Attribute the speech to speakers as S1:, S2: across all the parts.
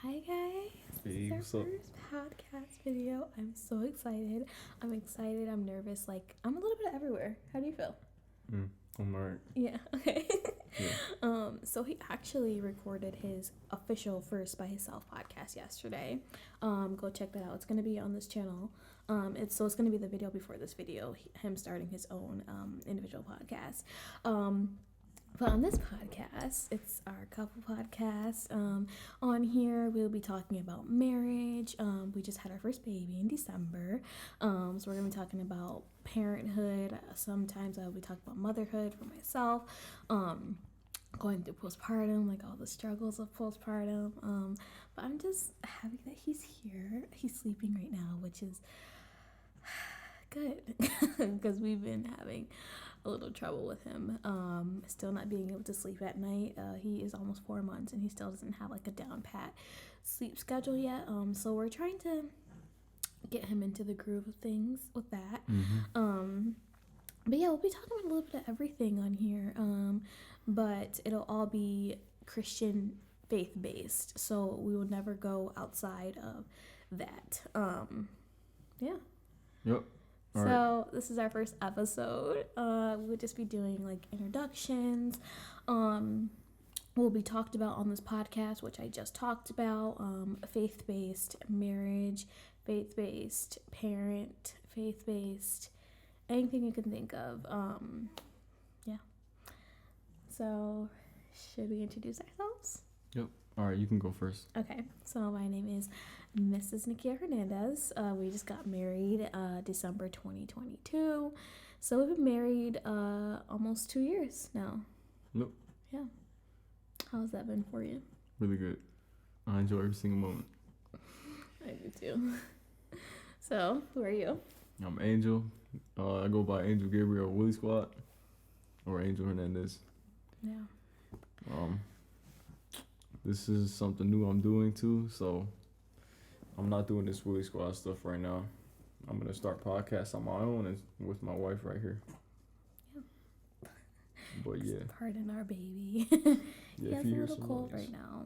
S1: Hi guys, this
S2: Hey,
S1: is our
S2: what's up?
S1: first podcast video. I'm so excited. I'm nervous. Like I'm a little bit everywhere. How do you feel?
S2: Mm, I'm alright.
S1: Yeah. Okay.
S2: Yeah.
S1: So he actually recorded his official first by himself podcast yesterday. Go check that out. It's gonna be on this channel. It's gonna be the video before this video. Him starting his own individual podcast. But on this podcast, it's our couple podcast. On here, we'll be talking about marriage. We just had our first baby in December. So we're going to be talking about parenthood. Sometimes I'll be talking about motherhood for myself. Going through postpartum, like all the struggles of postpartum. But I'm just happy that he's here. He's sleeping right now, which is good because we've been having a little trouble with him. Still not being able to sleep at night. He is almost 4 months and he still doesn't have like a down pat sleep schedule yet. So we're trying to get him into the groove of things with that. But yeah, we'll be talking about a little bit of everything on here. But it'll all be Christian faith based. So we will never go outside of that. Yeah.
S2: Yep. All right.
S1: So this is our first episode. We'll just be doing like introductions. Will be talked about on this podcast, which I just talked about. Faith-based marriage, faith-based parent, faith-based anything you can think of. Yeah. So should we introduce ourselves?
S2: Yep. All right, you can go first.
S1: Okay, so my name is Mrs. Nikia Hernandez. We just got married December 2022. So we've been married almost 2 years now.
S2: Yep.
S1: Yeah. How's that been for you?
S2: Really good. I enjoy every single moment.
S1: I do too. So, who are you?
S2: I'm Angel. I go by Angel Gabriel Willie Squad or Angel Hernandez.
S1: Yeah.
S2: This is something new I'm doing too, so I'm not doing this Willie Squad stuff right now. I'm gonna start podcasts on my own and with my wife right here.
S1: Yeah.
S2: But yeah.
S1: Pardon our baby.
S2: Yeah,
S1: He
S2: if
S1: has
S2: you
S1: a
S2: hear
S1: little
S2: some
S1: cold
S2: noise.
S1: right now.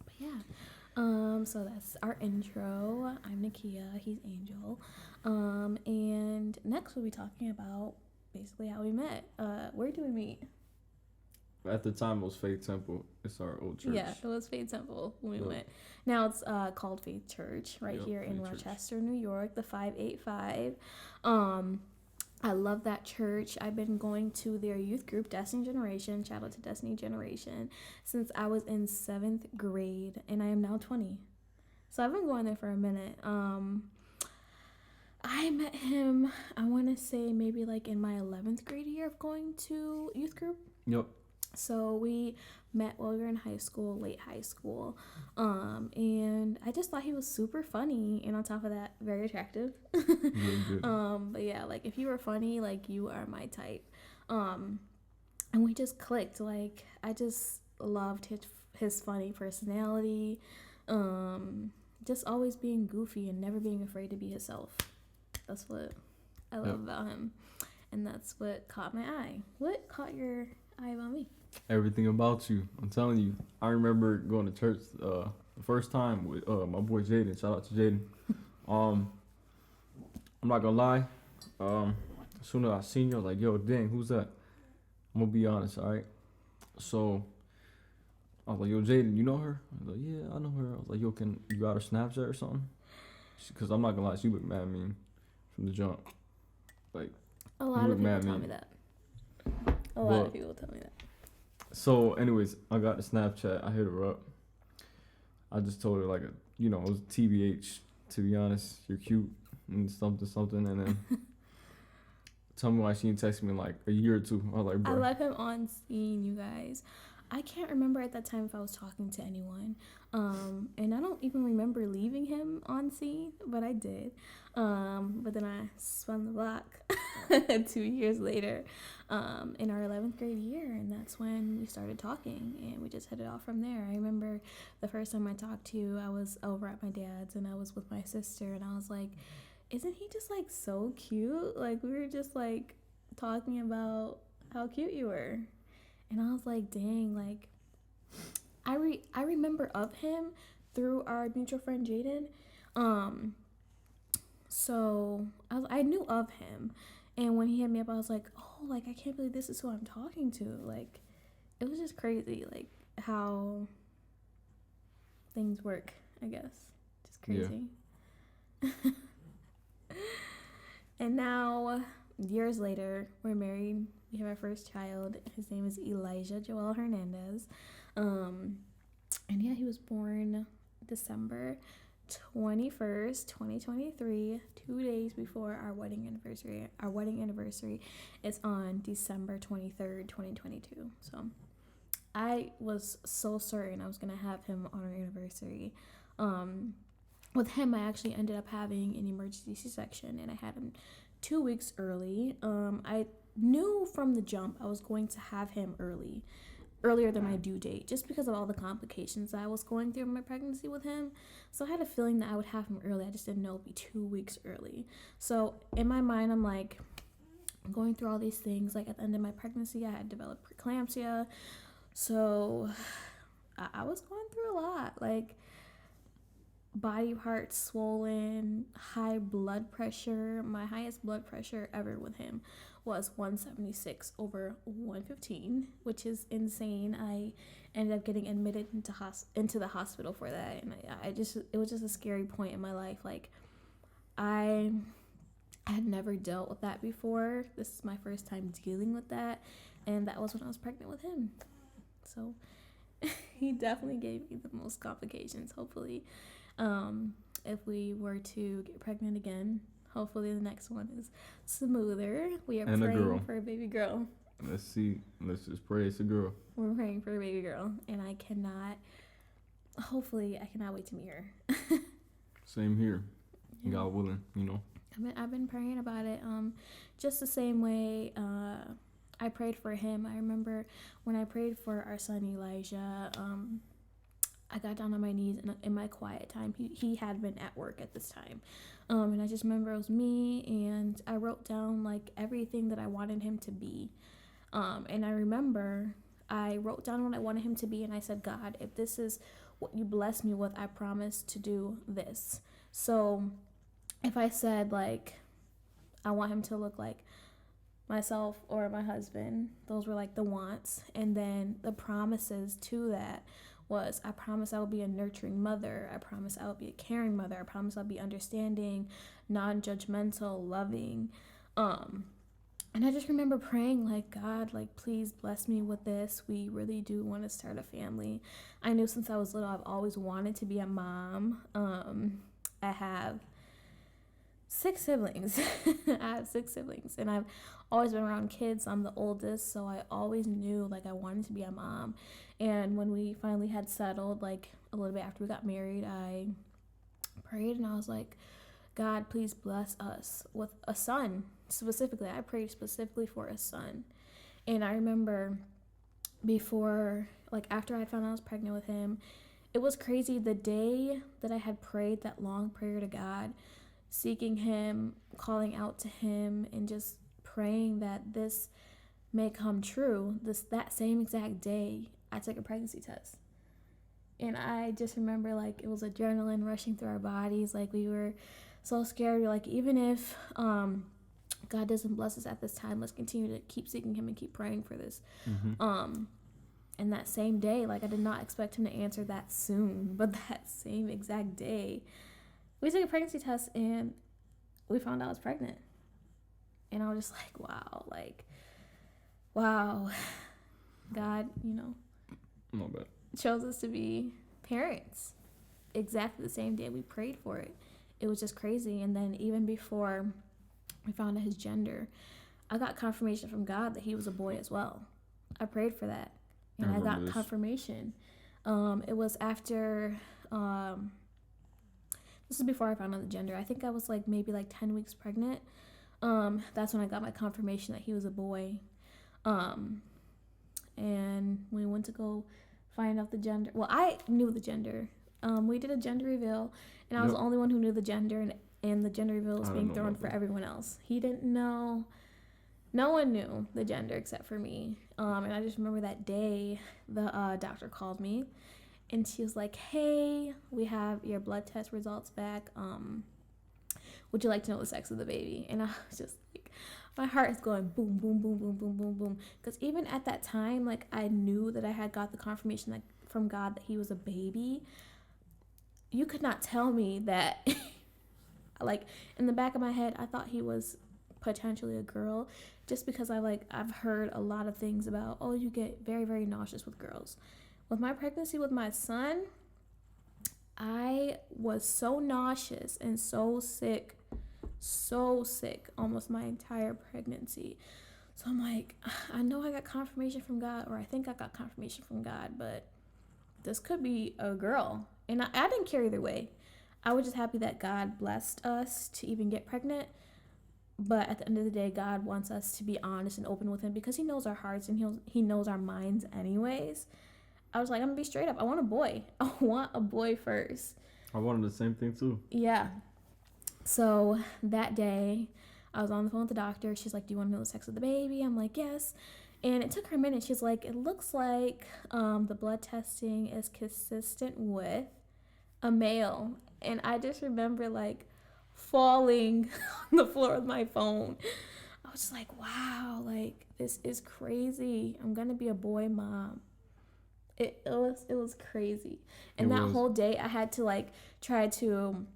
S1: But yeah. So that's our intro. I'm Nikia. He's Angel. And next we'll be talking about basically how we met. Where do we meet?
S2: At the time, it was Faith Temple. It's our old church.
S1: Yeah, it was Faith Temple when we
S2: Yep.
S1: went. Now it's called Faith Church right
S2: Yep,
S1: here in
S2: Faith Church.
S1: Rochester, New York, the 585. I love that church. I've been going to their youth group, Destiny Generation, shout out to Destiny Generation, since I was in 7th grade, and I am now 20. So I've been going there for a minute. I met him, I want to say maybe like in my 11th grade year of going to youth group.
S2: Yep.
S1: So we met while we were in high school, late high school, and I just thought he was super funny, and on top of that, very attractive.
S2: Really good.
S1: But yeah, like if you were funny, like you are my type, and we just clicked. Like I just loved his funny personality, just always being goofy and never being afraid to be himself. That's what I love about him, and that's what caught my eye. What caught your eye about me?
S2: Everything about you. I'm telling you. I remember going to church the first time with my boy Jaden. Shout out to Jaden. I'm not gonna lie. As soon as I seen you, I was like, yo, dang, who's that? I'm gonna be honest, alright? So I was like, yo, Jaden, you know her? I was like, yeah, I know her. I was like, yo, can you got her Snapchat or something? Because I'm not gonna lie, she looked mad mean from the jump. Like,
S1: A lot
S2: you
S1: of
S2: look
S1: people
S2: mad
S1: tell
S2: mean.
S1: me that. A lot of people tell me that.
S2: So, anyways, I got the Snapchat. I hit her up. I just told her like, it was TBH. To be honest, you're cute and something, and then tell me why she didn't text me in like a year or two. I was like, bro.
S1: I left him on scene, you guys. I can't remember at that time if I was talking to anyone. And I don't even remember leaving him on scene, but I did. But then I spun the block 2 years later in our 11th grade year, and that's when we started talking, and we just hit it off from there. I remember the first time I talked to you, I was over at my dad's, and I was with my sister, and I was like, isn't he just like so cute? Like we were just like talking about how cute you were. And I was like, dang, like, I remember of him through our mutual friend Jaden. Um, so I knew of him, and when he hit me up, I was like, oh, like I can't believe this is who I'm talking to. Like, it was just crazy, like how things work. I guess just crazy. Yeah. And now, years later, we're married. We have our first child. His name is Elijah Joel Hernandez. And yeah, he was born December 21st, 2023, 2 days before our wedding anniversary. Our wedding anniversary is on December 23rd, 2022. So I was so certain I was going to have him on our anniversary. With him, I actually ended up having an emergency C-section, and I had him 2 weeks early. I knew from the jump I was going to have him earlier than my due date, just because of all the complications I was going through in my pregnancy with him. So I had a feeling that I would have him early. I just didn't know it would be 2 weeks early. So in my mind, I'm like going through all these things. Like at the end of my pregnancy, I had developed preeclampsia. So I was going through a lot. Like body parts swollen, high blood pressure. My highest blood pressure ever with him was 176 over 115, which is insane. I ended up getting admitted into the hospital for that, and it was just a scary point in my life. Like I had never dealt with that before. This is my first time dealing with that, and that was when I was pregnant with him. So he definitely gave me the most complications. Hopefully, if we were to get pregnant again, hopefully the next one is smoother. We are praying for a baby girl.
S2: Let's see. Let's just pray it's a girl.
S1: We're praying for a baby girl, and hopefully I cannot wait to meet her.
S2: Same here. Yeah. God willing, you know.
S1: I've been praying about it. Just the same way I prayed for him. I remember when I prayed for our son Elijah, I got down on my knees in my quiet time. He had been at work at this time. And I just remember it was me, and I wrote down like everything that I wanted him to be. And I remember I wrote down what I wanted him to be, and I said, God, if this is what you bless me with, I promise to do this. So if I said like I want him to look like myself or my husband, those were like the wants. And then the promises to that was, I promise I will be a nurturing mother. I promise I will be a caring mother. I promise I'll be understanding, non-judgmental, loving. And I just remember praying like, God, like, please bless me with this. We really do want to start a family. I knew since I was little, I've always wanted to be a mom. I have 6 siblings. I have 6 siblings, and I've always been around kids. I'm the oldest, so I always knew like I wanted to be a mom. And when we finally had settled, like a little bit after we got married, I prayed and I was like, God, please bless us with a son. Specifically, I prayed specifically for a son. And I remember after I found out I was pregnant with him, it was crazy. The day that I had prayed that long prayer to God, seeking him, calling out to him, and just praying that this may come true, that same exact day, I took a pregnancy test. And I just remember like it was adrenaline rushing through our bodies. Like we were so scared. We're like, even if God doesn't bless us at this time, let's continue to keep seeking him and keep praying for this. Mm-hmm. And that same day, like I did not expect him to answer that soon, but that same exact day, we took a pregnancy test and we found out I was pregnant. And I was just like, wow, God, chose us to be parents exactly the same day we prayed for it. It was just crazy. And then even before we found out his gender, I got confirmation from God that he was a boy as well. I prayed for that, and I got confirmation. It was after this is before I found out the gender. I think I was maybe 10 weeks pregnant. That's when I got my confirmation that he was a boy. And we went to go find out the gender. Well, I knew the gender. We did a gender reveal, and I was the only one who knew the gender, and the gender reveal was being thrown for everyone else. He didn't know. No one knew the gender except for me. And I just remember that day the doctor called me and she was like, "Hey, we have your blood test results back. Would you like to know the sex of the baby?" And I was just like, my heart is going boom, boom, boom, boom, boom, boom, boom. Because even at that time, like, I knew that I had got the confirmation, like, from God that he was a baby. You could not tell me that, like, in the back of my head, I thought he was potentially a girl, just because I've heard a lot of things about, oh, you get very, very nauseous with girls. With my pregnancy with my son, I was so nauseous and so sick almost my entire pregnancy. So I'm like, I know I got confirmation from God, or I think I got confirmation from God, but this could be a girl. And I didn't care either way. I was just happy that God blessed us to even get pregnant. But at the end of the day, God wants us to be honest and open with him because he knows our hearts and he knows our minds anyways. I was like, I'm gonna be straight up. I want a boy. I want a boy first.
S2: I wanted the same thing too.
S1: Yeah. So that day, I was on the phone with the doctor. She's like, "Do you want to know the sex of the baby?" I'm like, "Yes." And it took her a minute. She's like, "It looks like the blood testing is consistent with a male." And I just remember like falling on the floor with my phone. I was just like, wow, like this is crazy. I'm gonna be a boy mom. It was crazy. And that whole day I had to like try to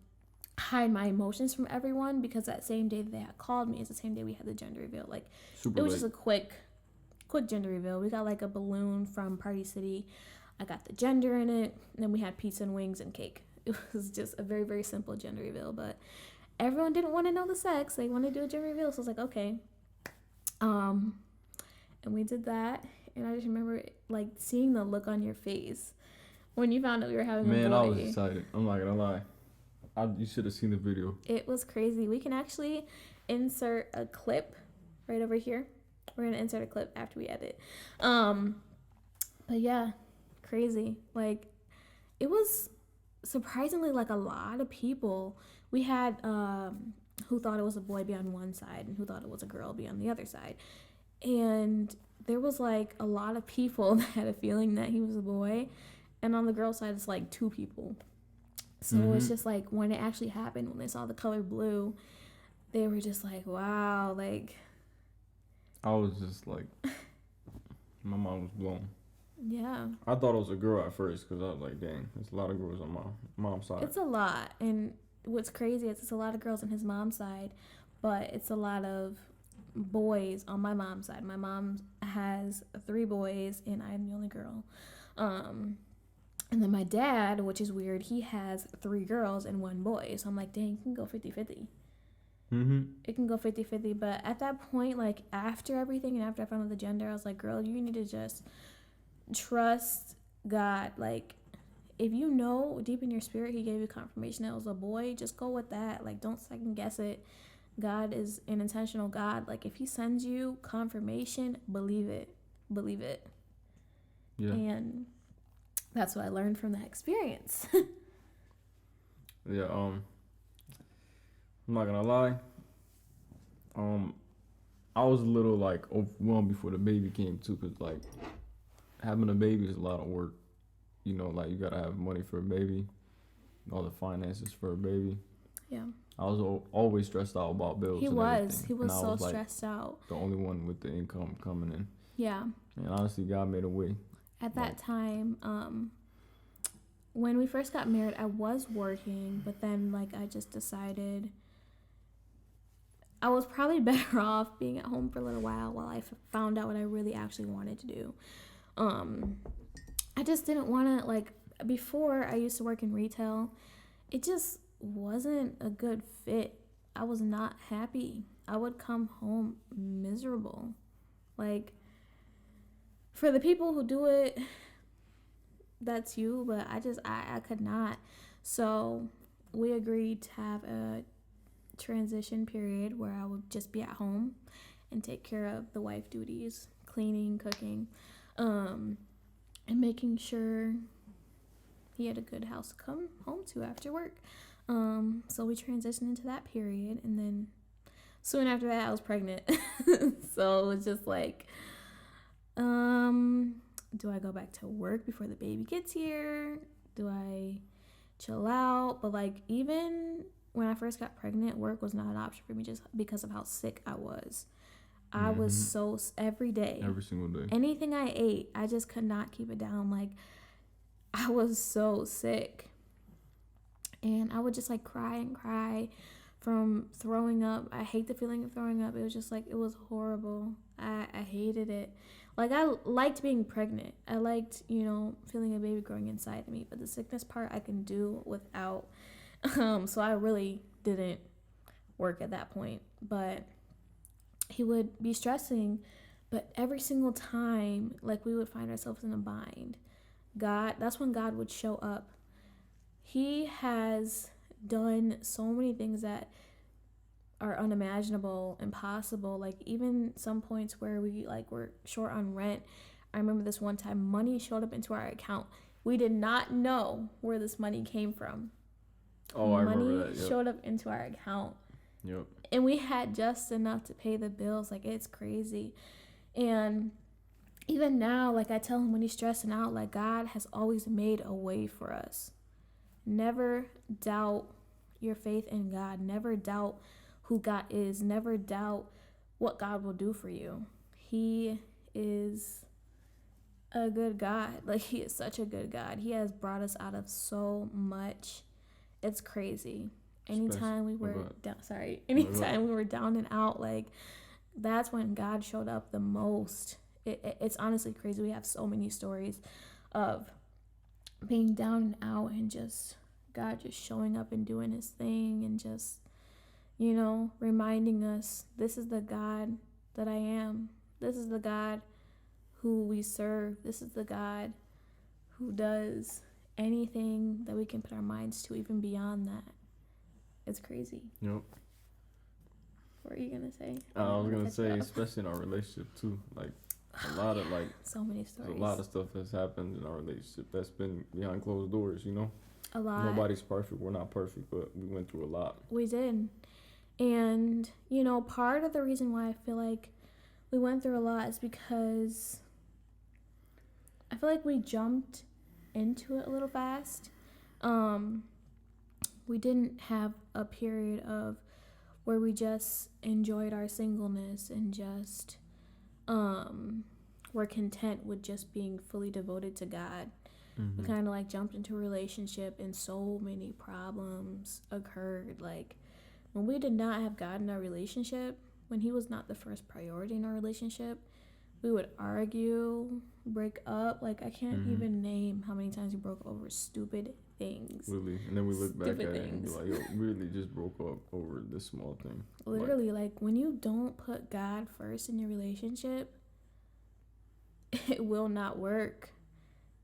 S1: hide my emotions from everyone because that same day they had called me is the same day we had the gender reveal. Like
S2: Super
S1: it was
S2: late.
S1: just a quick gender reveal. We got like a balloon from Party City. I got the gender in it, and then we had pizza and wings and cake. It was just a very, very simple gender reveal, but everyone didn't want to know the sex. They wanted to do a gender reveal, so I was like, okay. And we did that, and I just remember like seeing the look on your face when you found out we were having a boy.
S2: Man, I was excited. I'm not gonna lie. You should have seen the video.
S1: It was crazy. We can actually insert a clip right over here. We're gonna insert a clip after we edit. But yeah, crazy. Like it was surprisingly like a lot of people. We had who thought it was a boy be on one side and who thought it was a girl be on the other side. And there was like a lot of people that had a feeling that he was a boy, and on the girl side it's like 2 people. So it's just like when it actually happened, when they saw the color blue, they were just like, wow, like
S2: I was just like, my mind was blown.
S1: yeah.
S2: I thought it was a girl at first because I was like, dang, there's a lot of girls on my mom's side.
S1: It's a lot. And what's crazy is it's a lot of girls on his mom's side, but it's a lot of boys on my mom's side. My mom has 3 boys, and I'm the only girl. And then my dad, which is weird, he has 3 girls and 1 boy. So I'm like, dang, it can go 50-50. It can go 50-50. But at that point, like, after everything and after I found out the gender, I was like, girl, you need to just trust God. Like, if you know deep in your spirit he gave you confirmation that it was a boy, just go with that. Like, don't second guess it. God is an intentional God. Like, if he sends you confirmation, believe it. Believe it.
S2: Yeah.
S1: And that's what I learned from that experience.
S2: Yeah, I'm not gonna lie. I was a little like overwhelmed before the baby came too, cause like having a baby is a lot of work. You know, like you gotta have money for a baby, all the finances for a baby.
S1: Yeah.
S2: I was always stressed out about bills.
S1: He
S2: and
S1: was.
S2: everything.
S1: He was
S2: and
S1: so
S2: was, like,
S1: stressed out.
S2: the only one with the income coming in.
S1: Yeah.
S2: And honestly, God made a way.
S1: At that time, when we first got married, I was working, but then like I just decided I was probably better off being at home for a little while I found out what I really actually wanted to do. I just didn't want to, like, before I used to work in retail, it just wasn't a good fit. I was not happy. I would come home miserable. Like, for the people who do it, that's you, but I could not. So we agreed to have a transition period where I would just be at home and take care of the wife duties, cleaning, cooking, and making sure he had a good house to come home to after work. So we transitioned into that period, and then soon after that, I was pregnant. So it was just like, do I go back to work before the baby gets here? Do I chill out? But like, even when I first got pregnant, work was not an option for me just because of how sick I was. I was so, every day,
S2: every single day,
S1: anything I ate, I just could not keep it down. Like, I was so sick, and I would just like cry and cry from throwing up. I hate the feeling of throwing up. It was just like, it was horrible. I hated it. Like, I liked being pregnant. I liked, feeling a baby growing inside of me, but the sickness part I can do without. So I really didn't work at that point, but he would be stressing. But every single time, like, we would find ourselves in a bind, that's when God would show up. He has done so many things that are unimaginable, impossible. Like, even some points where we like were short on rent. I remember this one time, money showed up into our account. We did not know where this money came from.
S2: I remember that.
S1: Money showed up into our account.
S2: Yep.
S1: And we had just enough to pay the bills. Like, it's crazy. And even now, like, I tell him when he's stressing out, like, God has always made a way for us. Never doubt your faith in God. Never doubt who God is. Never doubt what God will do for you. He is a good God. Like, he is such a good God. He has brought us out of so much. It's crazy. Anytime we were down and out, like, that's when God showed up the most. It's honestly crazy. We have so many stories of being down and out and just God just showing up and doing his thing and just, reminding us, this is the God that I am. This is the God who we serve. This is the God who does anything that we can put our minds to, even beyond that. It's crazy.
S2: Yep.
S1: What are you gonna say?
S2: I was gonna say, especially in our relationship too, like a lot of like
S1: so many stories.
S2: A lot of stuff has happened in our relationship that's been behind closed doors.
S1: A lot.
S2: Nobody's perfect. We're not perfect, but we went through a lot.
S1: We did, and part of the reason why I feel like we went through a lot is because I feel like we jumped into it a little fast. We didn't have a period of where we just enjoyed our singleness and just were content with just being fully devoted to God.
S2: Mm-hmm.
S1: We kind of like jumped into a relationship and so many problems occurred. Like, when we did not have God in our relationship, when he was not the first priority in our relationship, we would argue, break up. Like, I can't even name how many times we broke up over stupid things.
S2: Really. And then we look back at it and be like, yo, we really just broke up over this small thing.
S1: Literally, like, when you don't put God first in your relationship, it will not work.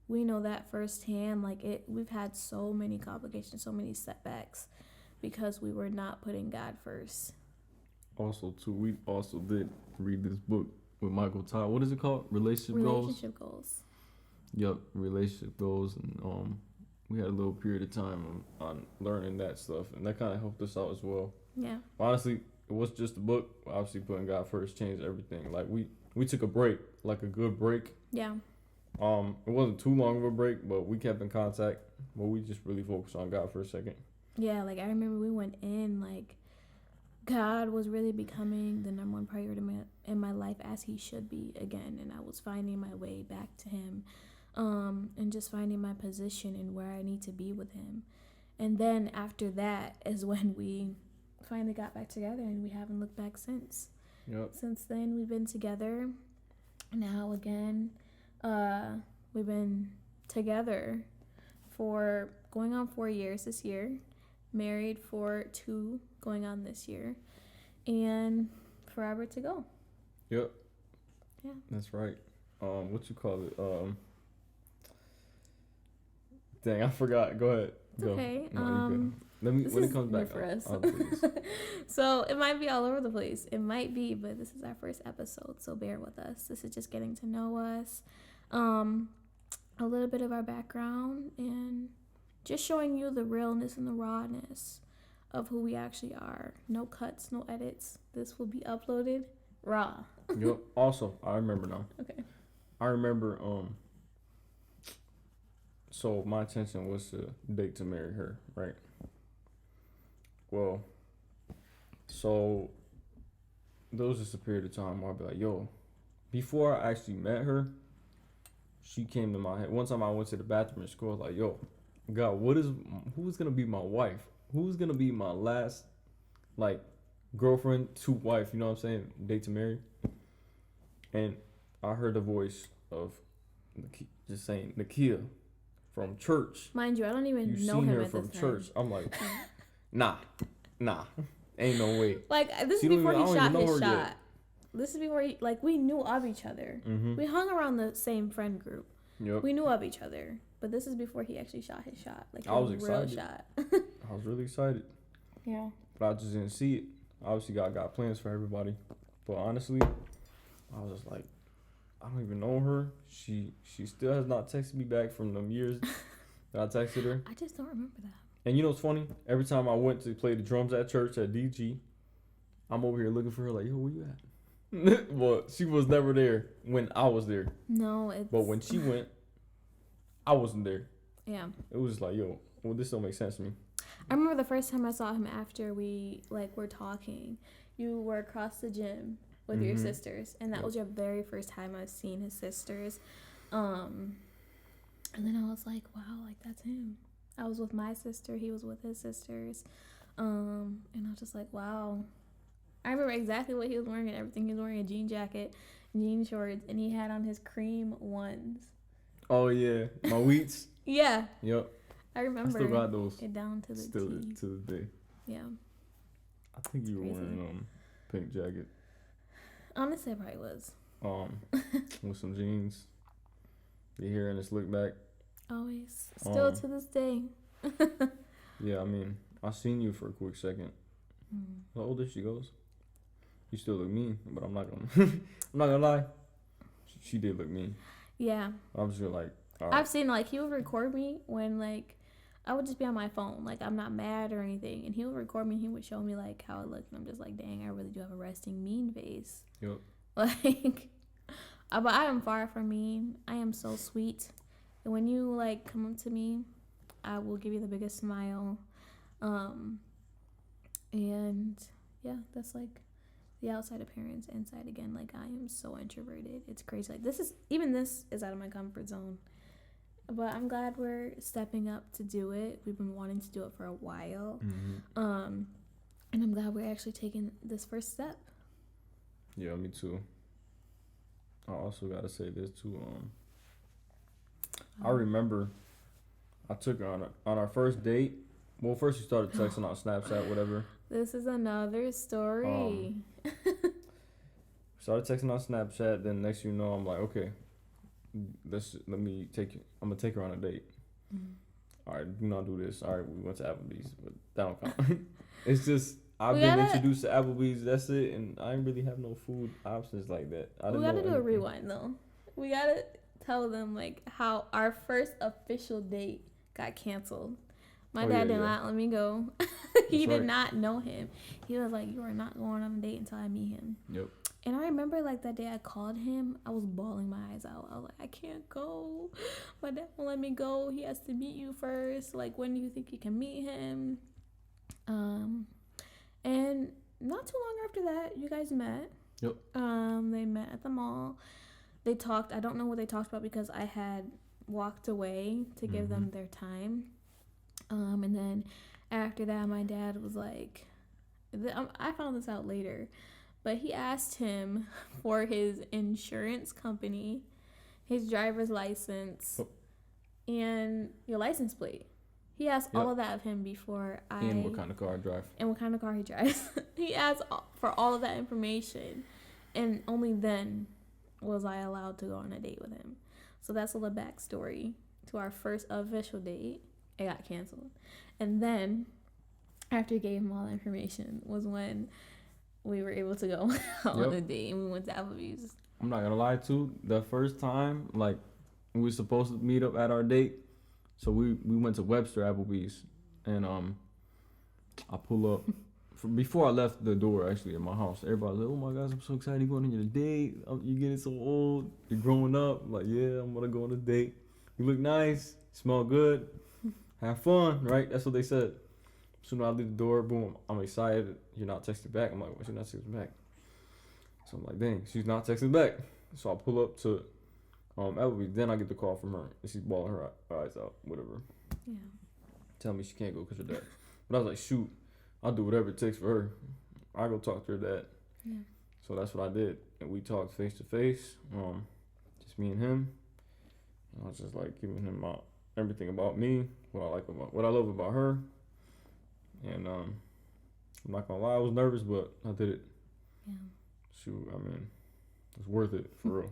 S1: We know that firsthand. Like, we've had so many complications, so many setbacks because we were not putting God first.
S2: Also, too, we also did read this book with Michael Todd. What is it called? Relationship
S1: Goals.
S2: Yep, relationship goals. And we had a little period of time on learning that stuff, and that kind of helped us out as well.
S1: Yeah.
S2: Honestly, it was just a book. Obviously, putting God first changed everything. Like, we took a break, like a good break.
S1: Yeah.
S2: It wasn't too long of a break, but we kept in contact. But we just really focused on God for a second.
S1: Yeah, like, I remember we went in, like, God was really becoming the number one priority in my life, as he should be again. And I was finding my way back to him, and just finding my position and where I need to be with him. And then after that is when we finally got back together, and we haven't looked back since.
S2: Yep.
S1: Since then, we've been together. Now again, we've been together for going on 4 years this year, married for 2 going on this year, and forever to go.
S2: Yep.
S1: Yeah.
S2: That's right. What you call it? Dang, I forgot. Go ahead. Go.
S1: Okay.
S2: When it comes back
S1: for us.
S2: please.
S1: So it might be all over the place. It might be, but this is our first episode, so bear with us. This is just getting to know us, a little bit of our background, and just showing you the realness and the rawness of who we actually are. No cuts, no edits. This will be uploaded raw.
S2: Yep. Also, I remember now.
S1: Okay.
S2: I remember. So my intention was to date to marry her, right? Well, so there was just a period of time where I'd be like, yo, before I actually met her, she came to my head. One time I went to the bathroom in school, I was like, yo, God, who's gonna be my wife? Who's gonna be my last, like, girlfriend to wife? You know what I'm saying? Date to marry. And I heard the voice of just saying Nakia from church.
S1: Mind you, I don't even
S2: You
S1: know
S2: seen
S1: him
S2: her
S1: at
S2: from
S1: this
S2: church.
S1: time.
S2: I'm like, nah, ain't no way.
S1: Like, this
S2: She
S1: is
S2: don't
S1: before
S2: even-
S1: he
S2: I don't
S1: shot
S2: even know
S1: his
S2: her
S1: shot.
S2: yet.
S1: This is before we knew of each other.
S2: Mm-hmm.
S1: We hung around the same friend group.
S2: Yep.
S1: We knew of each other. But this is before he actually shot his shot. Like,
S2: I was
S1: a real
S2: excited.
S1: shot.
S2: I was really excited,
S1: Yeah.
S2: but I just didn't see it. Obviously, God got plans for everybody, but honestly, I was just like, I don't even know her. She still has not texted me back from them years that I texted her.
S1: I just don't remember that.
S2: And you know what's funny? Every time I went to play the drums at church at DG, I'm over here looking for her like, yo, where you at? Well, she was never there when I was there.
S1: No, it's...
S2: But when she went, I wasn't there.
S1: Yeah.
S2: It was just like, yo, well, this don't make sense to me.
S1: I remember the first time I saw him after we, like, were talking. You were across the gym with your
S2: Mhm.
S1: sisters. And that
S2: Yep.
S1: was your very first time I've seen his sisters. And then I was like, wow, like, that's him. I was with my sister. He was with his sisters. And I was just like, wow. I remember exactly what he was wearing and everything. He was wearing a jean jacket, jean shorts, and he had on his cream ones.
S2: Oh, yeah. My wheats.
S1: Yeah.
S2: Yep.
S1: I
S2: I
S1: remember
S2: still got those.
S1: it down to the
S2: Still
S1: T.
S2: to this day.
S1: Yeah.
S2: I think you were
S1: Crazy.
S2: wearing pink jacket.
S1: Honestly, I probably was.
S2: With some jeans. Your hair in a slick back.
S1: Always. Still to this day.
S2: Yeah, I mean, I seen you for a quick second. How old is she goes? You still look mean, but I'm not gonna I'm not gonna lie. She did look mean.
S1: Yeah.
S2: I'm just like, all right.
S1: I've seen, like, he would record me when, like, I would just be on my phone. Like, I'm not mad or anything. And he would record me and he would show me, like, how I looked. And I'm just like, dang, I really do have a resting mean face.
S2: Yep.
S1: Like, but I am far from mean. I am so sweet. And when you, like, come up to me, I will give you the biggest smile. And, yeah, that's, like, the outside appearance. Inside, again, like, I am so introverted. It's crazy. Like, this is out of my comfort zone. But I'm glad we're stepping up to do it. We've been wanting to do it for a while.
S2: Mm-hmm.
S1: And I'm glad we're actually taking this first step.
S2: Yeah, me too. I also gotta say this too. I remember I took her on our first date. Well, first we started texting on Snapchat, whatever.
S1: This is another story.
S2: Started texting on Snapchat. Then next you know, I'm like, okay, let me take you. I'm gonna take her on a date. All right, do not do this. All right, we went to Applebee's, but that don't count. It's just I've been introduced to Applebee's. That's it, and I didn't really have no food options like that.
S1: We gotta do a rewind though. We gotta tell them like how our first official date got canceled. My dad did not let me go. He did not know him. He was like, "You are not going on a date until I meet him."
S2: Yep.
S1: And I remember like that day I called him, I was bawling my eyes out. I was like, I can't go. My dad won't let me go. He has to meet you first. Like, when do you think you can meet him? And not too long after that, you guys met.
S2: Yep.
S1: They met at the mall. They talked. I don't know what they talked about because I had walked away to give them their time. And then after that, my dad was like, I found this out later, but he asked him for his insurance company, his driver's license, and your license plate. He asked all of that of him before
S2: And what kind of car I drive.
S1: And what kind of car he drives. He asked for all of that information, and only then was I allowed to go on a date with him. So that's a little backstory to our first official date. It got canceled. And then, after he gave him all the information, was when we were able to go on a date, and we went to Applebee's.
S2: I'm not gonna lie too. The first time, like, we were supposed to meet up at our date, so we went to Webster Applebee's, and I pull up. Before I left the door, actually, at my house, everybody's like, "Oh my gosh, I'm so excited! You're going on your date. You're getting so old. You're growing up." I'm like, yeah, I'm gonna go on a date. You look nice. Smell good. Have fun, right? That's what they said. Soon as I leave the door, boom, I'm excited. You're not texting back. I'm like, why she not texting back? So I'm like, dang, she's not texting back. So I pull up to Applebee's. Then I get the call from her. And she's bawling her eyes out, whatever.
S1: Yeah.
S2: Tell me she can't go because of that. But I was like, shoot, I'll do whatever it takes for her. I go talk to her dad.
S1: Yeah.
S2: So that's what I did. And we talked face to face. Just me and him. And I was just like giving him everything about me, what I love about her. And I'm not gonna lie, I was nervous, but I did it.
S1: Yeah.
S2: Shoot, I mean, it's worth it for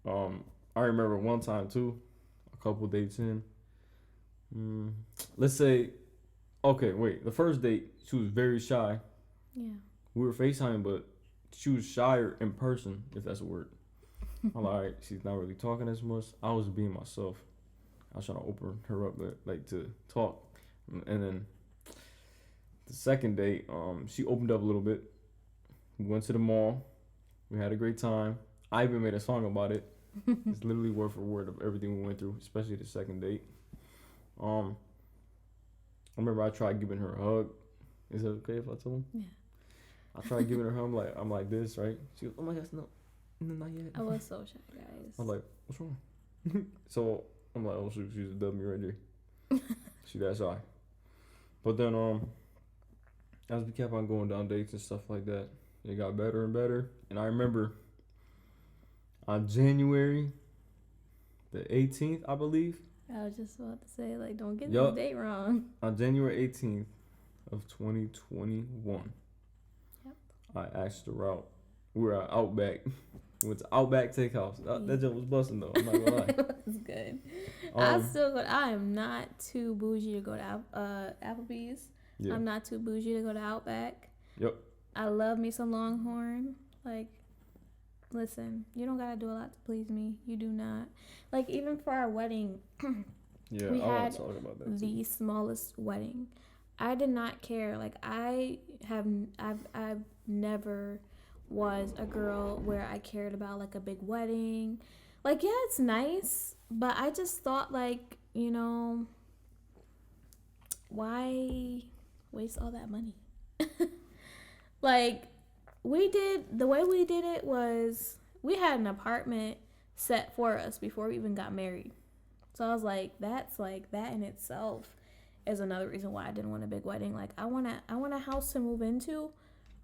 S2: real. I remember one time too, a couple dates in. Let's say, okay, wait. The first date, she was very shy.
S1: Yeah.
S2: We were FaceTiming, but she was shyer in person, if that's a word. I'm like, all right, she's not really talking as much. I was being myself. I was trying to open her up, like to talk. And then the second date, she opened up a little bit. We went to the mall. We had a great time. I even made a song about it. It's literally word for word of everything we went through, especially the second date. I remember I tried giving her a hug. Is it okay if I tell him?
S1: Yeah.
S2: I tried giving her a hug. I'm like this, right? She goes, "Oh my gosh, no, not yet."
S1: I was so shy, guys.
S2: I'm like, "What's wrong?" So I'm like, "Oh shoot, she's a dummy right there." She that shy. But then as we kept on going down dates and stuff like that, it got better and better. And I remember on January the 18th, I believe.
S1: I was just about to say, like, don't get
S2: Yup.
S1: this date wrong.
S2: On January 18th of 2021,
S1: Yep.
S2: I asked her out. We were at Outback. We went to Outback Takehouse. That joke was busting though. I'm not gonna lie.
S1: It was good. I am not too bougie to go to Applebee's.
S2: Yeah.
S1: I'm not too bougie to go to Outback.
S2: Yep.
S1: I love me some Longhorn. Like, listen, you don't gotta do a lot to please me. You do not. Like, even for our wedding,
S2: Yeah,
S1: we
S2: I want
S1: had
S2: to talk about that.
S1: the smallest wedding. I did not care. Like, I've never was a girl where I cared about like a big wedding. Like, yeah, it's nice, but I just thought, like, you know, why waste all that money? Like, the way we did it was we had an apartment set for us before we even got married. So I was like, that's like, that in itself is another reason why I didn't want a big wedding. Like, I want a house to move into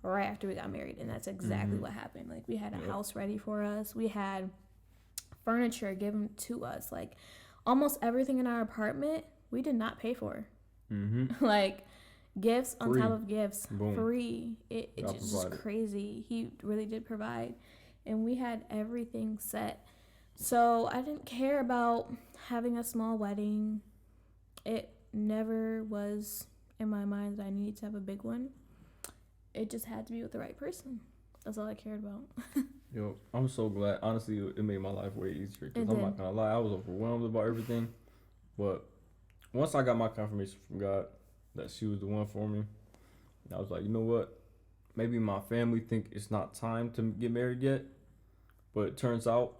S1: right after we got married, and that's exactly what happened. Like, we had a house ready for us. We had furniture given to us. Like, almost everything in our apartment we did not pay for. Like, gifts on top of gifts.
S2: Boom.
S1: Free. It's just crazy. He really did provide, and we had everything set. So I didn't care about having a small wedding. It never was in my mind that I needed to have a big one. It just had to be with the right person. That's all I cared about.
S2: Yo, I'm so glad. Honestly, it made my life way easier. Because I'm not going to lie, I was overwhelmed about everything. But once I got my confirmation from God that she was the one for me, I was like, you know what? Maybe my family think it's not time to get married yet. But it turns out,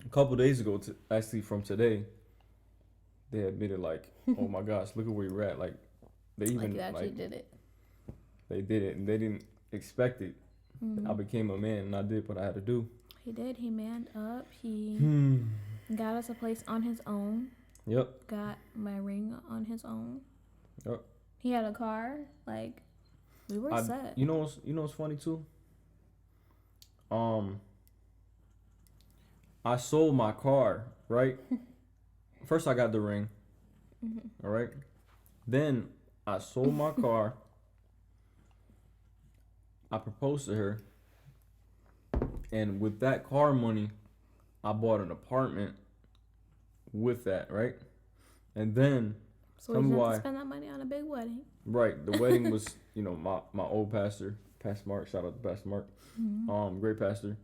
S2: a couple days ago, actually from today, they admitted, like, oh my gosh, look at where you're at. Like, they even,
S1: like, you actually did it.
S2: They did it, and they didn't expect it. I became a man, and I did what I had to do.
S1: He did. He manned up. He got us a place on his own.
S2: Yep.
S1: Got my ring on his own.
S2: Yep.
S1: He had a car. Like, we were set.
S2: You know what's funny too? I sold my car, right? First I got the ring. All right. Then I sold my car. I proposed to her, and with that car money, I bought an apartment with that, right? And then,
S1: so we didn't have to spend that money on a big wedding.
S2: Right, the wedding was, my old pastor, Pastor Mark. Shout out to Pastor Mark, great pastor.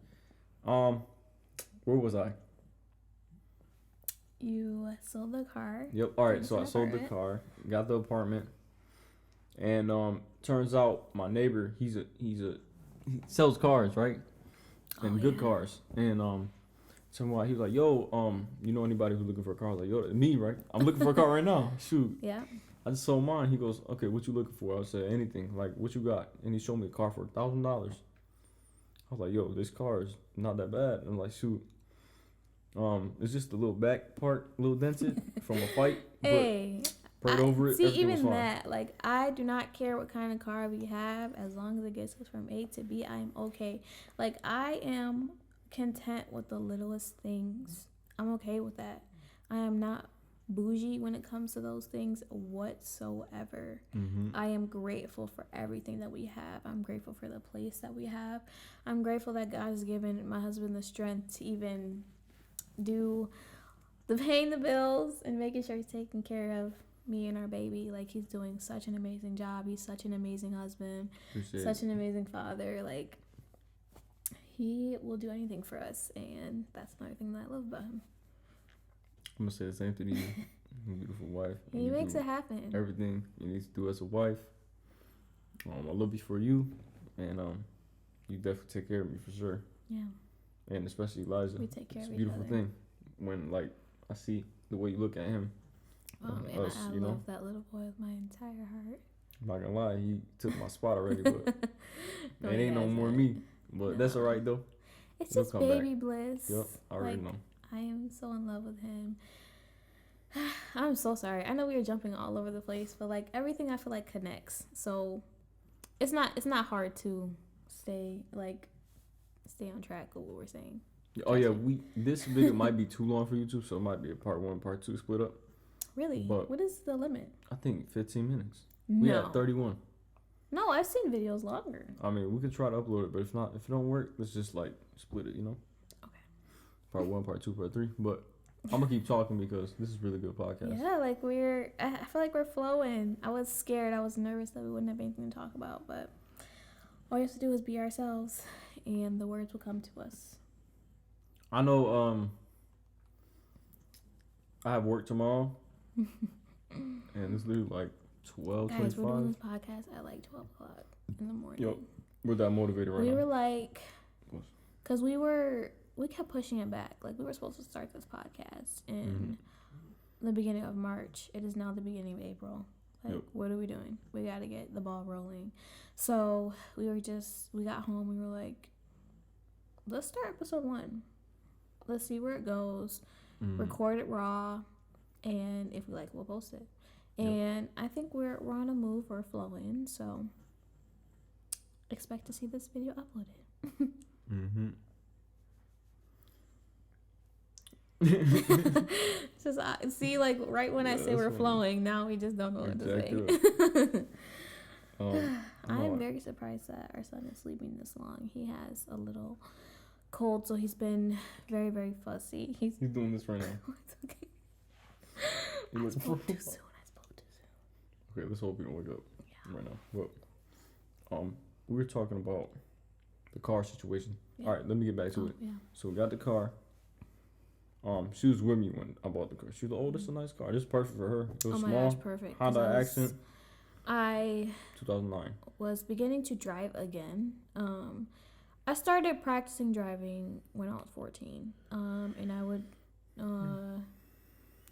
S2: Where was I?
S1: You sold the car.
S2: Yep. All right, so I sold the car, got the apartment. And turns out my neighbor, he sells cars, right? And good cars. And somebody, he was like, yo, you know anybody who's looking for a car? I was like, yo, me, right? I'm looking for a car right now. Shoot.
S1: Yeah.
S2: I just sold mine. He goes, okay, what you looking for? I said, anything. Like, what you got? And he showed me a car for $1,000. I was like, yo, this car is not that bad. I'm like, shoot. It's just the little back part, a little dented from a fight.
S1: Hey.
S2: Prayed over it.
S1: See,
S2: Everything was
S1: even
S2: fine.
S1: that, like, I do not care what kind of car we have as long as it gets us from A to B. I am okay. Like, I am content with the littlest things. I'm okay with that. I am not bougie when it comes to those things whatsoever.
S2: Mm-hmm.
S1: I am grateful for everything that we have. I'm grateful for the place that we have. I'm grateful that God has given my husband the strength to even do the paying the bills and making sure he's taking care of me and our baby. Like, he's doing such an amazing job. He's such an amazing husband. Such an amazing father. Like, he will do anything for us, and that's another thing that I love about him.
S2: I'm gonna say the same thing to you. Beautiful wife.
S1: He makes it happen.
S2: Everything you need to do as a wife. I love you for you, and you definitely take care of me for sure.
S1: Yeah.
S2: And especially Elijah.
S1: We take care
S2: it's
S1: of
S2: a
S1: each
S2: beautiful
S1: other.
S2: thing when like I see the way you look at him.
S1: Oh man,
S2: us,
S1: I
S2: you know?
S1: love that little boy with my entire heart.
S2: I'm not gonna lie, he took my spot already, but
S1: No,
S2: it
S1: he
S2: ain't no more
S1: hasn't.
S2: me. But that's
S1: No.
S2: alright though.
S1: It's
S2: He'll
S1: just
S2: come
S1: baby
S2: back.
S1: bliss.
S2: Yep, I already know.
S1: I am so in love with him. I'm so sorry. I know we were jumping all over the place, but like everything I feel like connects. So it's not hard to stay on track with what we're saying.
S2: Oh yeah, this video might be too long for YouTube, so it might be a part 1, part 2 split up.
S1: Really?
S2: But
S1: what is the limit?
S2: I think 15 minutes.
S1: No.
S2: We had 31.
S1: No, I've seen videos longer.
S2: I mean, we could try to upload it, but if it don't work, let's just like split it, you know?
S1: Okay.
S2: Part 1, part 2, part 3. But I'm gonna keep talking because this is really good podcast.
S1: Yeah, like I feel like we're flowing. I was scared. I was nervous that we wouldn't have anything to talk about, but all we have to do is be ourselves, and the words will come to us.
S2: I know I have work tomorrow. And it's literally like 12:25.
S1: Guys, we're doing this podcast at like 12 o'clock in the morning.
S2: Yep. We're that motivated right now.
S1: We were like, because we kept pushing it back. Like, we were supposed to start this podcast in the beginning of March. It is now the beginning of April. Like, what are we doing? We got to get the ball rolling. So we got home. We were like, let's start episode 1. Let's see where it goes. Record it raw. And if we like, we'll post it. And I think we're on a move. We're flowing. So expect to see this video uploaded. Just see, like, right when I say we're flowing, now we just don't know what to say. I'm very surprised that our son is sleeping this long. He has a little cold, so he's been very, very fussy. He's
S2: doing this right now.
S1: It's okay.
S2: I
S1: spoke too soon.
S2: Okay, let's hope you don't wake up right now. But we were talking about the car situation. All right, let me get back to it.
S1: Yeah.
S2: So we got the car. She was with me when I bought the car. She was like, "Oh, this is a nice car. This is perfect for her. It was
S1: my
S2: small,
S1: gosh, perfect.
S2: Honda Accent,
S1: I
S2: 2009.
S1: was beginning to drive again. I started practicing driving when I was 14. And I would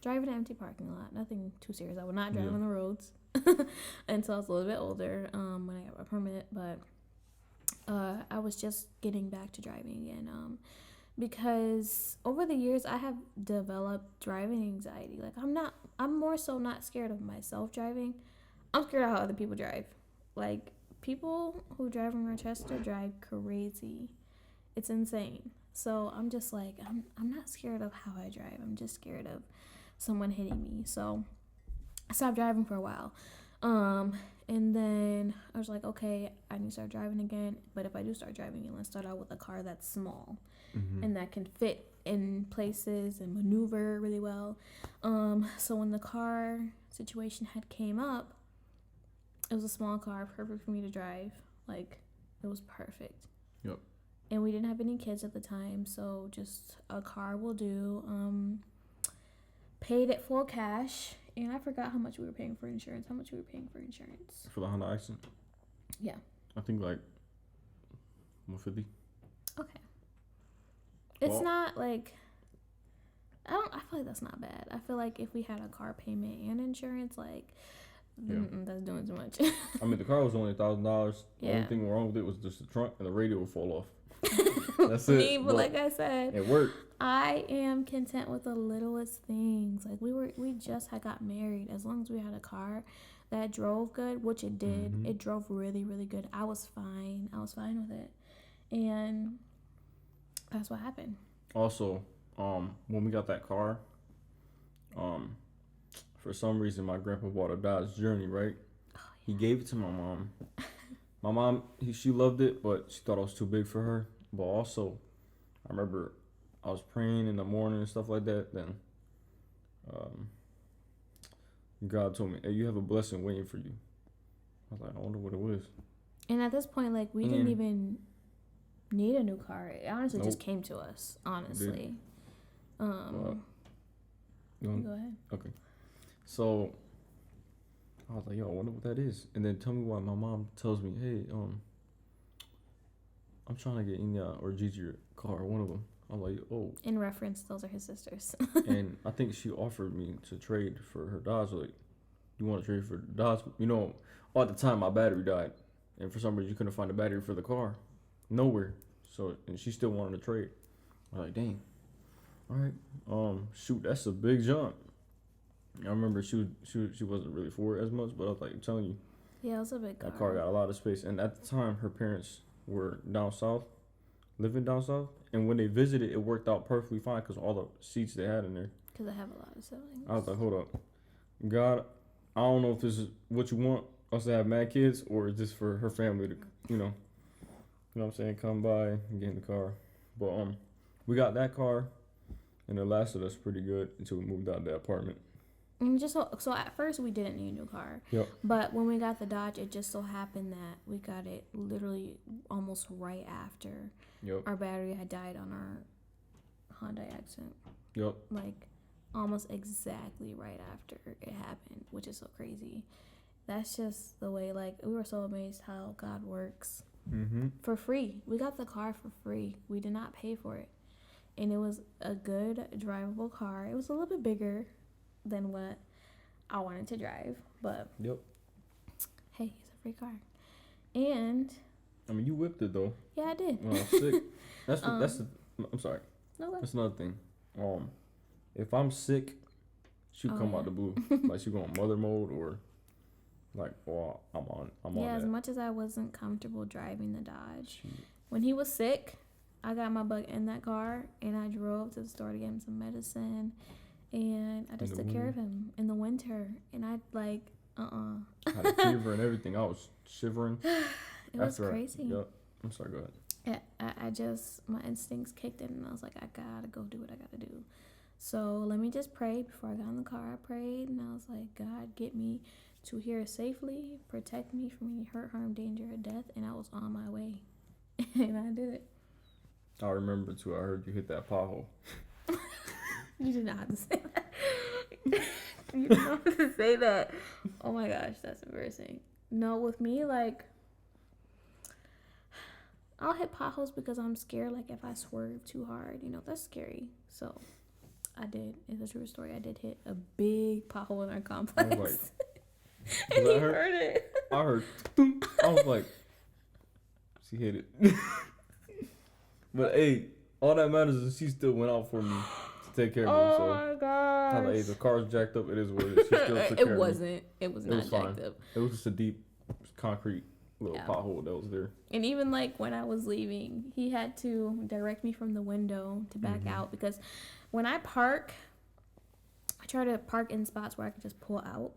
S1: drive in an empty parking lot. Nothing too serious. I would not drive on the roads until I was a little bit older, when I got my permit. But I was just getting back to driving again. Because over the years I have developed driving anxiety. Like, I'm more so not scared of myself driving. I'm scared of how other people drive. Like, people who drive in Rochester drive crazy. It's insane. So I'm just like, I'm not scared of how I drive. I'm just scared of someone hitting me. So I stopped driving for a while. And then I was like, okay, I need to start driving again. But if I do start driving again, let's start out with a car that's small and that can fit in places and maneuver really well. So when the car situation had came up, it was a small car, perfect for me to drive. Like, it was perfect.
S2: Yep.
S1: And we didn't have any kids at the time, so just a car will do. Paid it full cash, And I forgot how much we were paying for insurance. How much we were paying for insurance?
S2: For the Honda Accent?
S1: Yeah.
S2: I think like 150.
S1: Okay. It's
S2: Well,
S1: not like I feel like that's not bad. I feel like if we had a car payment and insurance, like
S2: yeah.
S1: that's doing too much.
S2: I mean, the car was only $1,000. The
S1: Yeah.
S2: only thing wrong with it was just the trunk and the radio would fall off. That's it.
S1: But like I said,
S2: it worked.
S1: I am content with the littlest things. Like we just had got married. As long as we had a car that drove good, which it did,
S2: Mm-hmm.
S1: it drove really, really good. I was fine. I was fine with it, and that's what happened.
S2: Also, when we got that car, for some reason my grandpa bought a Dodge Journey, right?
S1: Oh,
S2: He gave it to my mom. My mom, she loved it, but she thought it was too big for her. But also, I remember I was praying in the morning and stuff like that. Then, God told me, "Hey, you have a blessing waiting for you." I was like, "I wonder what it was."
S1: And at this point, like, we didn't even need a new car. It honestly just came to us, honestly.
S2: You
S1: Go
S2: want-
S1: ahead.
S2: Okay. So I was like, "Yo, I wonder what that is." And then tell me why my mom tells me, "Hey, I'm trying to get Inya or Gigi a car, one of them." I'm like, "Oh."
S1: In reference, those are his sisters.
S2: And I think she offered me to trade for her Dodge. Like, you want to trade for the Dodge? You know, at the time my battery died, and for some reason you couldn't find a battery for the car, nowhere. So, and she still wanted to trade. I'm like, dang. All right. Shoot, that's a big jump. I remember she wasn't really for it as much, but I was like, I'm telling you,
S1: Yeah, it was a big car.
S2: that car got a lot of space. And at the time, her parents were down south, living down south, and when they visited, it worked out perfectly fine because all the seats they had in there.
S1: Because I have a lot of siblings.
S2: I was like, hold up, God, I don't know if this is what you want us to have mad kids or is this for her family to, you know what I'm saying, come by and get in the car. But we got that car, and it lasted us pretty good until we moved out of the apartment.
S1: And just so at first we didn't need a new car.
S2: Yep.
S1: But when we got the Dodge, it just so happened that we got it literally almost right after
S2: Yep.
S1: our battery had died on our Honda Accent.
S2: Yep.
S1: Like almost exactly right after it happened, which is so crazy. That's just the way, like, we were so amazed how God works.
S2: Mm-hmm.
S1: For free. We got the car for free. We did not pay for it. And it was a good drivable car. It was a little bit bigger than what I wanted to drive, but
S2: Yep.
S1: hey, it's a free car. And
S2: I mean, you whipped it though.
S1: yeah, I did.
S2: When I was sick. That's the. I'm sorry.
S1: No way.
S2: That's another thing. If I'm sick, she come out the blue. Like she go on mother mode or like, oh, I'm on
S1: Yeah,
S2: that.
S1: as much as I wasn't comfortable driving the Dodge, when he was sick, I got my bug in that car and I drove to the store to get him some medicine, and I just took care of him in the winter. And I like,
S2: I had a fever and everything. I was shivering.
S1: It was crazy.
S2: Yep. I'm sorry. Go ahead.
S1: I just, my instincts kicked in and I was like, I gotta go do what I gotta do. So let me just pray. Before I got in the car, I prayed and I was like, God, get me to here safely, protect me from any hurt, harm, danger, or death. And I was on my way. And I did it.
S2: I remember too. I heard you hit that pothole.
S1: You did not have to say that. You did not have to say that. Oh my gosh, that's embarrassing. No, with me, like, I'll hit potholes because I'm scared. Like, if I swerve too hard, that's scary. So, I did. It's a true story. I did hit a big pothole in our complex.
S2: I was like,
S1: and he heard it.
S2: I heard. I was like, she hit it. But hey, all that matters is she still went out for me to take care of me. So
S1: Oh my gosh.
S2: I was like, hey, the car's jacked up. It is what it is. She still took care
S1: It
S2: of me.
S1: wasn't. It was not
S2: fine.
S1: jacked up.
S2: It was just a deep concrete little
S1: Yeah.
S2: pothole that was there.
S1: And even like when I was leaving, he had to direct me from the window to back out, because when I park, I try to park in spots where I can just pull out.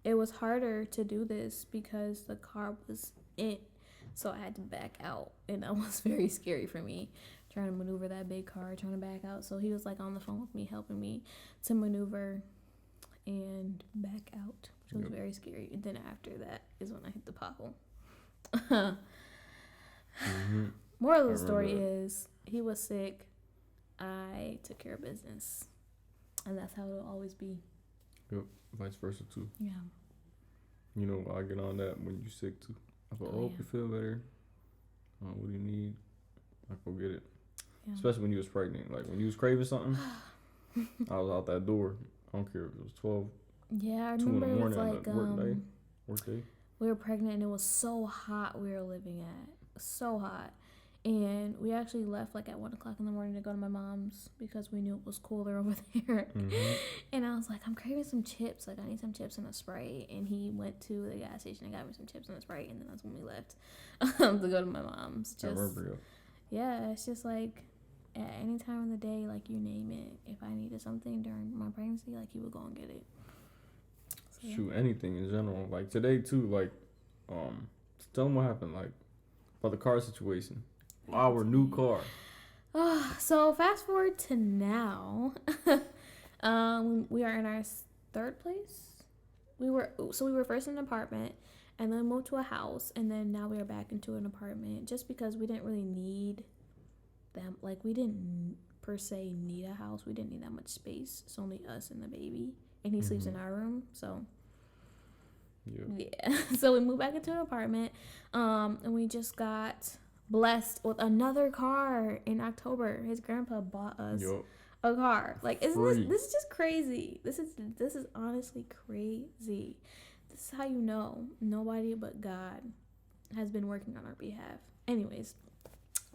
S1: It was harder to do this because the car was in, so I had to back out, and that was very scary for me, trying to maneuver that big car, trying to back out. So he was like on the phone with me, helping me to maneuver and back out, which was very scary. And then after that is when I hit the pothole. Moral of the story is he was sick. I took care of business, and that's how it'll always be.
S2: Yep. Vice versa too.
S1: Yeah.
S2: You know, I get on that when you're sick too. I go,
S1: Oh,
S2: hope
S1: yeah.
S2: you feel better. What do you need? I go get it.
S1: Yeah.
S2: Especially when you was pregnant. Like when you was craving something, I was out that door. I don't care if it was 12,
S1: Yeah, I
S2: 2 in the
S1: remember it was
S2: morning
S1: like
S2: on the work day.
S1: we were pregnant and it was so hot we were living at. So hot. And we actually left like at 1 o'clock in the morning to go to my mom's because we knew it was cooler over there.
S2: Mm-hmm.
S1: And I was like, I'm craving some chips. Like, I need some chips and a Sprite. And he went to the gas station and got me some chips and a Sprite. And then that's when we left to go to my mom's. Just,
S2: I remember,
S1: yeah, it's just like at any time of the day, like you name it. If I needed something during my pregnancy, like he would go and get it. So, yeah.
S2: Shoot, anything in general. Like today too, like, tell them what happened, like, about the car situation. Our new car.
S1: So fast forward to now. We are in our third place. We were first in an apartment and then moved to a house, and then now we are back into an apartment just because we didn't really need them. Like, we didn't per se need a house. We didn't need that much space. It's only us and the baby, and he sleeps in our room. So yeah. So we moved back into an apartment, and we just got blessed with another car in October. His grandpa bought us a car. Like, isn't this is just crazy. This is honestly crazy. This is how you know nobody but God has been working on our behalf. Anyways,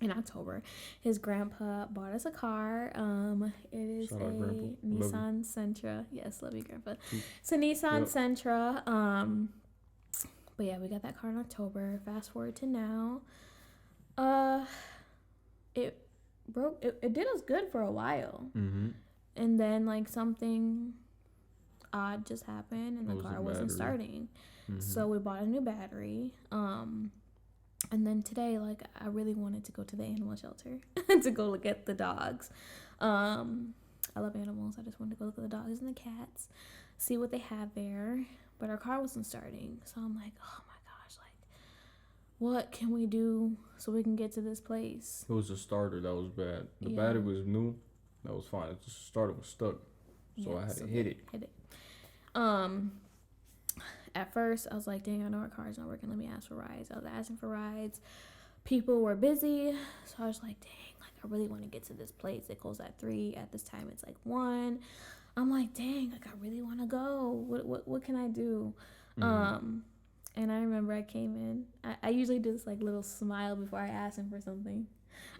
S1: in October, his grandpa bought us a car. It is
S2: Shout
S1: a
S2: out, Grandpa.
S1: Nissan Sentra. Yes, love you, Grandpa. It's a Nissan Sentra. But yeah, we got that car in October. Fast forward to now. It broke. It did us good for a while, and then like something odd just happened, and the car wasn't starting. So we bought a new battery. And then today, like, I really wanted to go to the animal shelter to go look at the dogs. I love animals. I just wanted to go look at the dogs and the cats, see what they have there. But our car wasn't starting, so I'm like, oh my gosh, like, what can we do so we can get to this place?
S2: It was the starter that was bad. The battery was new. That was fine. It's just the starter was stuck, so I had to hit it.
S1: At first, I was like, dang, I know our car's not working. Let me ask for rides. I was asking for rides. People were busy, so I was like, dang, like, I really want to get to this place. It goes at 3. At this time, it's like 1. I'm like, dang, like, I really want to go. What can I do? And I remember I came in. I usually do this, like, little smile before I ask him for something.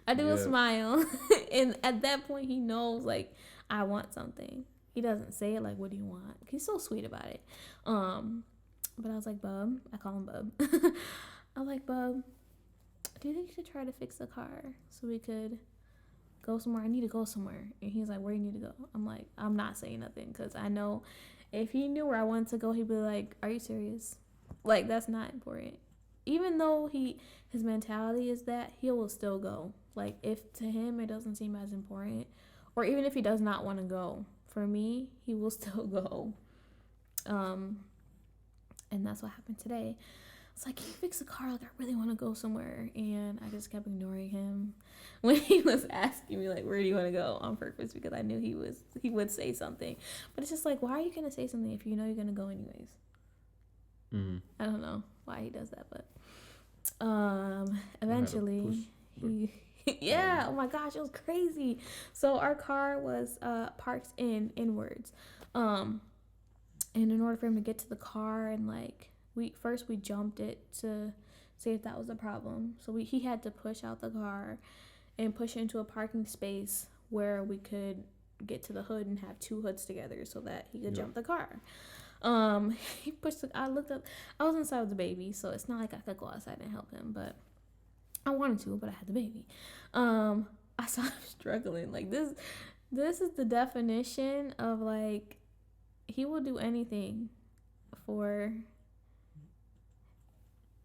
S1: I do a smile, and at that point, he knows, like, I want something. He doesn't say it like, what do you want? He's so sweet about it. But I was like, Bub, I call him Bub. I'm like, Bub, do you think you should try to fix the car so we could go somewhere? I need to go somewhere. And he's like, where you need to go? I'm like, I'm not saying nothing because I know if he knew where I wanted to go, he'd be like, are you serious? Like, that's not important. Even though his mentality is that, he will still go. Like, if to him it doesn't seem as important, or even if he does not want to go, for me, he will still go. And that's what happened today. It's like, can you fix the car? Like, I really want to go somewhere. And I just kept ignoring him when he was asking me, like, where do you want to go, on purpose, because I knew he would say something. But it's just like, why are you going to say something if you know you're going to go anyways? I don't know why he does that, but eventually oh my gosh, it was crazy. So our car was parked inwards. And in order for him to get to the car, and like we jumped it to see if that was a problem. So he had to push out the car and push it into a parking space where we could get to the hood and have 2 hoods together so that he could jump the car. He pushed I looked up. I was inside with the baby, so it's not like I could go outside and help him, but I wanted to, but I had the baby. I saw him struggling. Like, this is the definition of, like, he will do anything for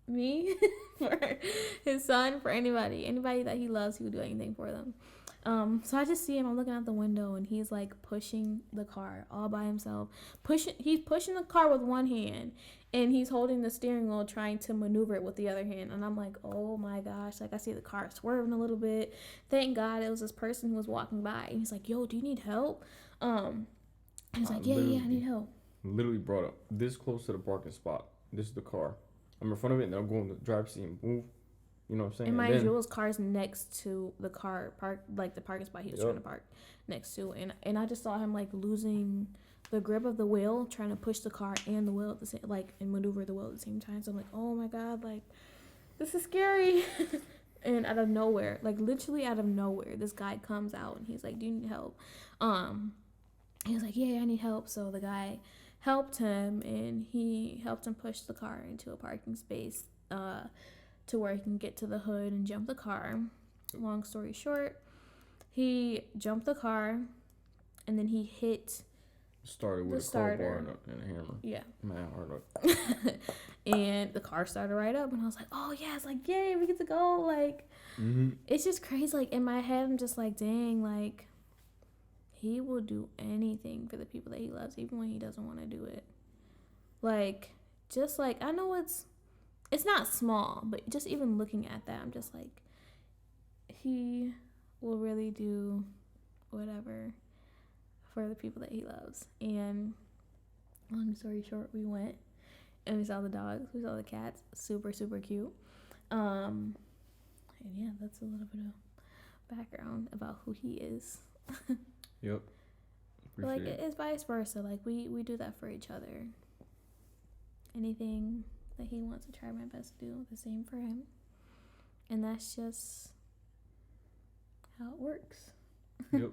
S1: me, for his son, for anybody that he loves. He will do anything for them. So I just see him. I'm looking out the window, and he's like pushing the car all by himself. He's pushing the car with one hand, and he's holding the steering wheel, trying to maneuver it with the other hand. And I'm like, oh my gosh! Like, I see the car swerving a little bit. Thank God it was this person who was walking by, and he's like, yo, do you need help? And he's like, yeah, I need help.
S2: literally brought up this close to the parking spot. This is the car. I'm in front of it, and I'm going to the driver's seat and move. You know what I'm saying?
S1: And mind you, it was cars next to the car park, like the parking spot he was trying to park next to, and I just saw him like losing the grip of the wheel, trying to push the car and the wheel at the same, like, and maneuver the wheel at the same time. So I'm like, oh my god, like, this is scary. And out of nowhere, like literally out of nowhere, this guy comes out and he's like, "Do you need help?" He was like, "Yeah, I need help." So the guy helped him, and he helped him push the car into a parking space, to where he can get to the hood and jump the car. Long story short, he jumped the car, and then he hit
S2: started with
S1: the
S2: a crowbar and a hammer.
S1: Yeah.
S2: Man, hard up.
S1: And the car started right up, and I was like, "Oh yeah!" It's like, "Yay, we get to go!" Like, it's just crazy. Like in my head, I'm just like, "Dang!" Like, he will do anything for the people that he loves, even when he doesn't want to do it. Like, just like, I know it's not small, but just even looking at that, I'm just like, he will really do whatever for the people that he loves. And long story short, we went and we saw the dogs, we saw the cats, super super cute. And yeah, that's a little bit of background about who he is.
S2: Yep.
S1: But like it's vice versa. Like we do that for each other. Anything that he wants to try my best to do the same for him. And that's just how it works.
S2: Yep.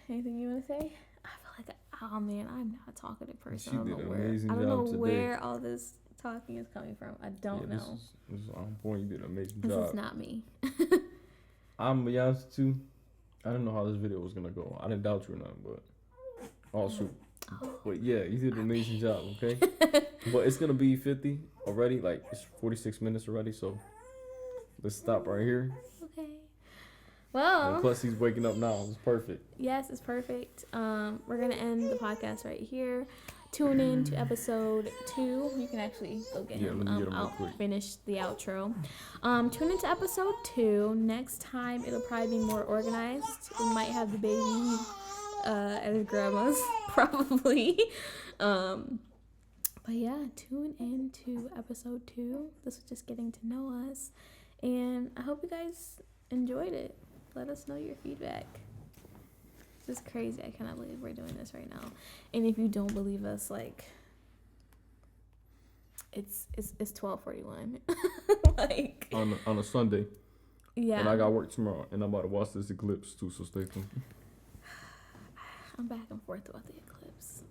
S1: Anything you want to say? I feel like, oh man, I'm not a talkative person.
S2: She
S1: I don't
S2: did
S1: know
S2: an
S1: where.
S2: amazing
S1: I don't
S2: job
S1: know
S2: today.
S1: where all this talking is coming from. I don't know.
S2: This is on point. You did an amazing
S1: This
S2: job.
S1: is not me.
S2: I'm gonna be honest with you. I didn't know how this video was gonna go. I didn't doubt you or nothing, but shoot. But yeah, you did an amazing job. Okay. But it's gonna be 50 already. Like it's 46 minutes already. So let's stop right here.
S1: Okay. Well.
S2: And plus, he's waking up now. It's perfect.
S1: Yes, it's perfect. We're gonna end the podcast right here. Tune in to episode 2. You can actually go get him.
S2: Let me get him real
S1: I'll
S2: quick.
S1: finish the outro. Tune into episode 2. Next time it'll probably be more organized. We might have the baby at his grandma's probably. But yeah, tune into episode 2. This was just getting to know us, and I hope you guys enjoyed it. Let us know your feedback. This is crazy. I cannot believe we're doing this right now. And if you don't believe us, like, it's 12:41. Like
S2: on a Sunday.
S1: Yeah.
S2: And I got work tomorrow, and I'm about to watch this eclipse too. So stay tuned.
S1: I'm back and forth about the eclipse.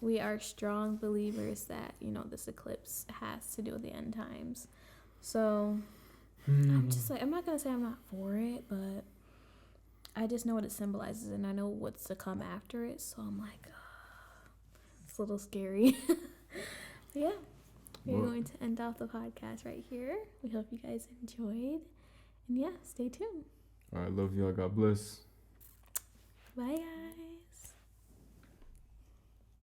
S1: We are strong believers that, this eclipse has to do with the end times. So I'm just like, I'm not going to say I'm not for it, but I just know what it symbolizes, and I know what's to come after it. So I'm like, it's a little scary. But yeah, we're going to end off the podcast right here. We hope you guys enjoyed. And yeah, stay tuned.
S2: All right, love y'all. God bless.
S1: Bye, guys.